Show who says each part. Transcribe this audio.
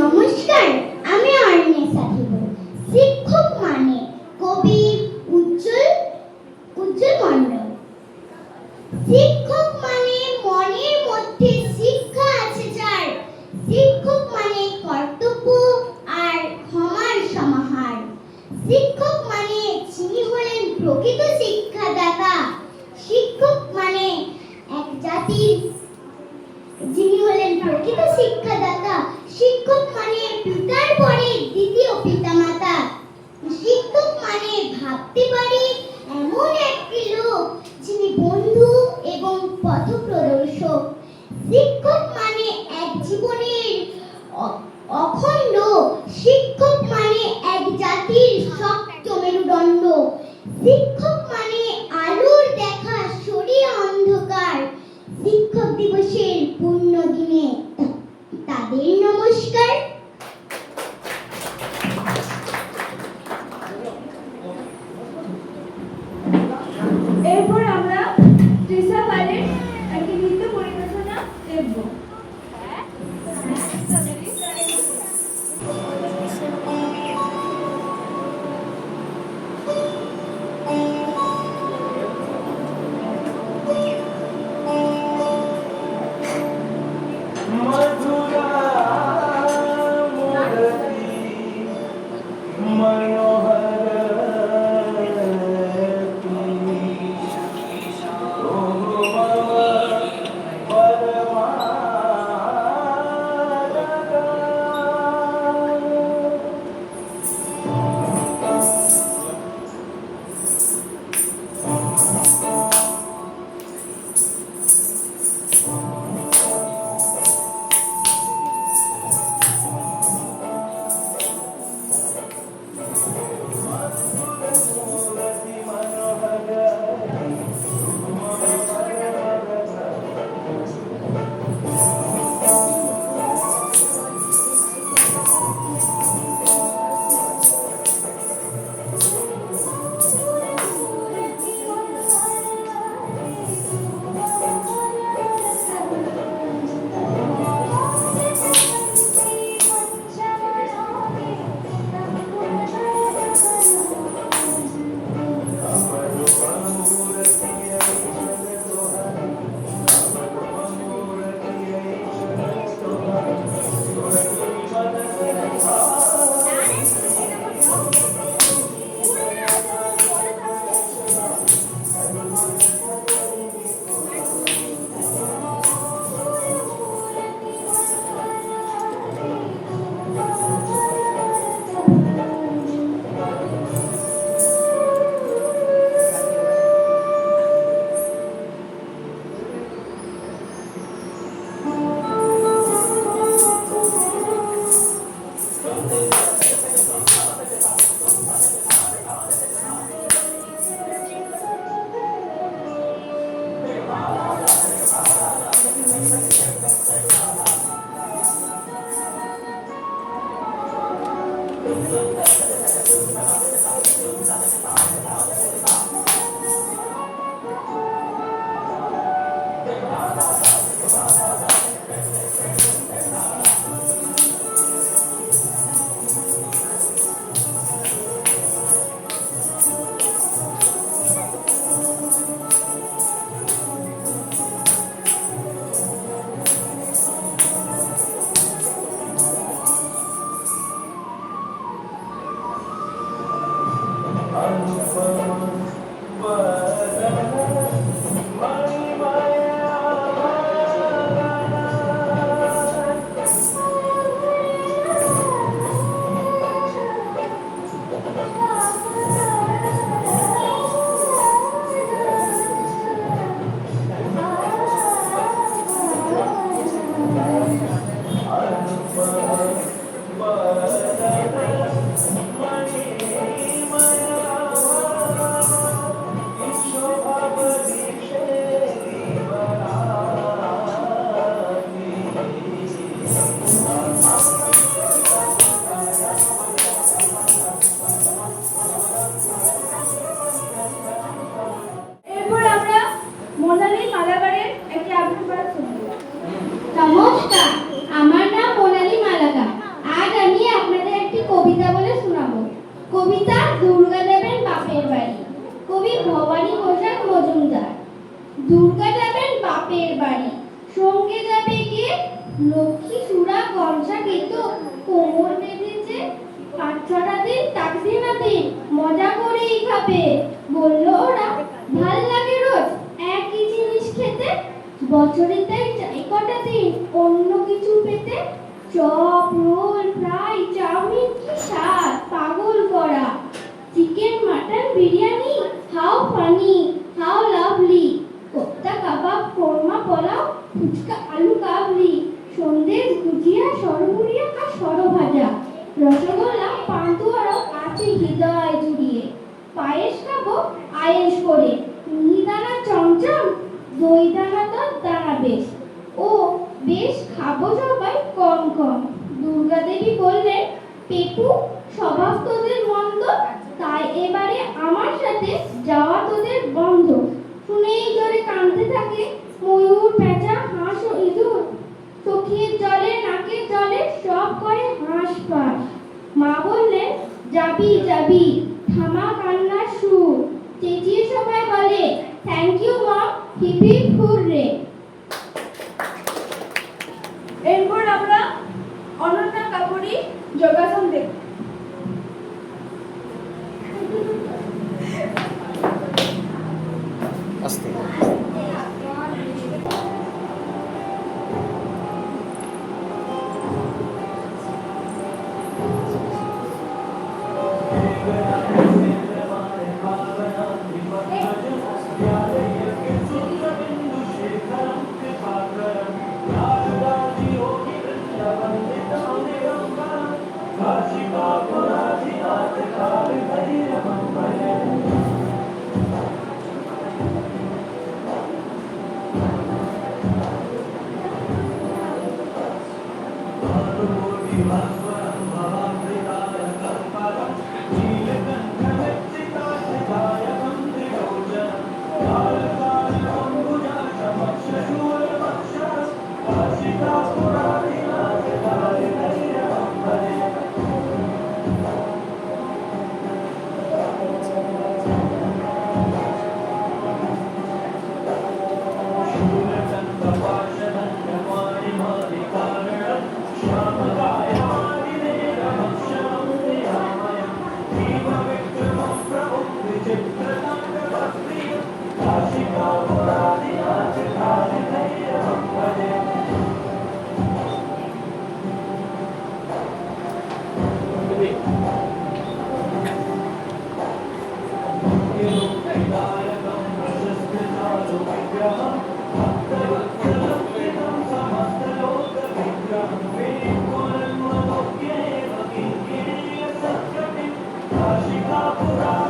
Speaker 1: নমস্কার, আমি অর্ণেসা দেব। শিক্ষক মানে কবি উজ্জ্বল উজ্জ্বল মণ্ডল। শিক্ষক মানে মনের মধ্যে শিক্ষা আছে যার। শিক্ষক মানে কর্তব্য আর ক্ষমার সমাহার। শিক্ষক মানে যিনি হলেন প্রকৃত শিক্ষাদাতা। শিক্ষক মানে এক জাতির যিনি হলেন প্রকৃত শিক্ষাদাতা। শিক্ষক মানে পিতার পরে দ্বিতীয় পিতামাতা। শিক্ষক মানে ভাবতে পারে এমন একটি লোক যিনি বন্ধু এবং পথপ্রদর্শক। শিক্ষক মানে এক জীবনের অখণ্ড। শিক্ষক মানে এক জাতির শক্ত মেরুদণ্ড। শিক্ষক মানে আলোর দেখা সরিয়ে অন্ধকার। শিক্ষক দিবসের পূর্ণ দিনে তাদের নমস্কার।
Speaker 2: এরপর আমরা তৃষা পালের একটি নৃত্য পরিবেশনা দেখব। Funny, how lovely. Kofta kebab, korma pulao, phuchka আলু কাবলি, সন্দেশ গুজিয়া সরমুড়িয়া আর সরভাজা, রসগোল্লা পান্তুয়ারও আছে হৃদয় জুড়িয়ে। পায়েস খাবো আয়েশ করে, মিহিদানা চমচম, দই দানা তো দানা বেশ। ও বেশ খাবো সবাই কম কম। দুর্গা দেবী বললেন, পেটু স্বভাব তোদের মন্দ, তাই এবারে আমার সাথে যাওয়া তোদের বন্ধ। শুনেই জোরে কাঁদতে থাকে ময়ূর, পেঁচা, হাঁস ও ইঁদুর। চোখের জলে নাকের জলে সব করে হাঁস পাস। মা বললেন, যাবি যাবি, থামা কান্নার সুর। চেঁচিয়ে সবাই বলে, thank you mom, hip hip hooray. এরপর আমরা অনন্যা কাপুরি যোগাসন দেখব।
Speaker 3: আস্তে
Speaker 4: Kashi Kapura